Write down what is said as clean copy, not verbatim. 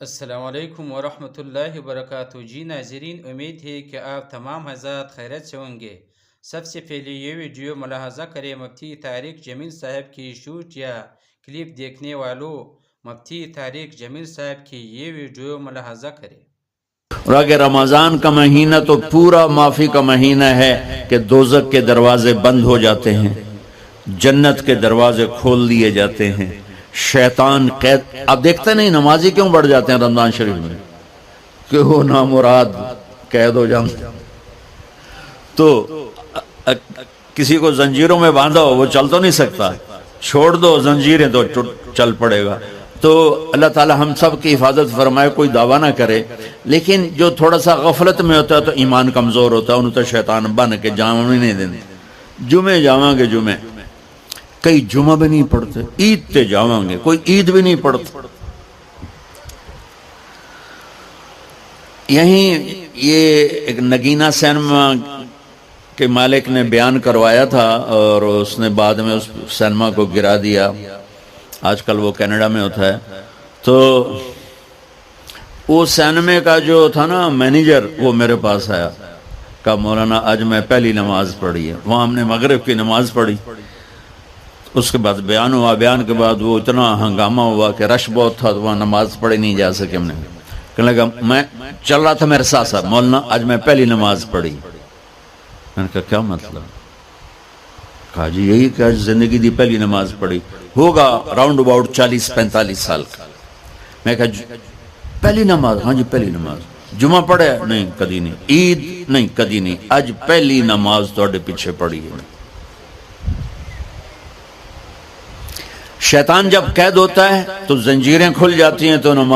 السلام علیکم ورحمۃ اللہ وبرکاتہ۔ جی ناظرین، امید ہے کہ آپ تمام حضرات خیریت سے ہوں گے۔ سب سے پہلے یہ ویڈیو ملاحظہ کریں، مفتی طارق جمیل صاحب کی شوٹ یا کلپ دیکھنے والوں، مفتی طارق جمیل صاحب کی یہ ویڈیو ملاحظہ کریں۔ اور اگر رمضان کا مہینہ تو پورا معافی کا مہینہ ہے کہ دوزخ کے دروازے بند ہو جاتے ہیں، جنت کے دروازے کھول دیے جاتے ہیں، شیطان قید۔ آپ دیکھتے نہیں نمازی کیوں بڑھ جاتے ہیں رمضان شریف میں؟ کہ وہ نامراد قید ہو جاتے ہیں۔ تو کسی کو زنجیروں میں باندھا ہو، وہ چل تو نہیں سکتا، چھوڑ دو زنجیریں تو چل پڑے گا۔ تو اللہ تعالی ہم سب کی حفاظت فرمائے، کوئی دعویٰ نہ کرے، لیکن جو تھوڑا سا غفلت میں ہوتا ہے تو ایمان کمزور ہوتا ہے، انہوں تو شیطان بن کے جامع نہیں دینے۔ جمعے جاواں گے، جمعے کئی جمعہ بھی نہیں پڑھتے، عید تے جاواں گے، کوئی عید بھی نہیں پڑھتا۔ یہیں یہ ایک نگینہ سینما کے مالک نے بیان کروایا تھا اور اس نے بعد میں اس سینما کو گرا دیا، آج کل وہ کینیڈا میں ہوتا ہے۔ تو وہ سینمے کا جو تھا نا مینیجر، وہ میرے پاس آیا، کہا مولانا آج میں پہلی نماز پڑھی ہے۔ وہاں ہم نے مغرب کی نماز پڑھی، اس کے بعد بیان ہوا، بیان کے بعد وہ اتنا ہنگامہ ہوا کہ رش بہت تھا، تو وہاں نماز پڑھی نہیں جا سکے۔ ہم نے کہنے لگا، میں چل رہا تھا میرے ساتھ ساتھ، مولانا آج میں پہلی نماز پڑھی۔ میں نے کہا کیا مطلب؟ کہا جی یہی کہ آج زندگی دی پہلی نماز پڑھی، ہوگا راؤنڈ اباؤٹ 40-45 سال کا۔ میں کہا پہلی نماز؟ ہاں جی پہلی نماز۔ جمعہ پڑھے؟ نہیں کدی نہیں۔ عید؟ نہیں کدی نہیں۔ آج پہلی نماز توڑے پیچھے پڑھی ہے۔ شیطان جب قید ہوتا ہے تو زنجیریں کھل جاتی ہیں، تو نماز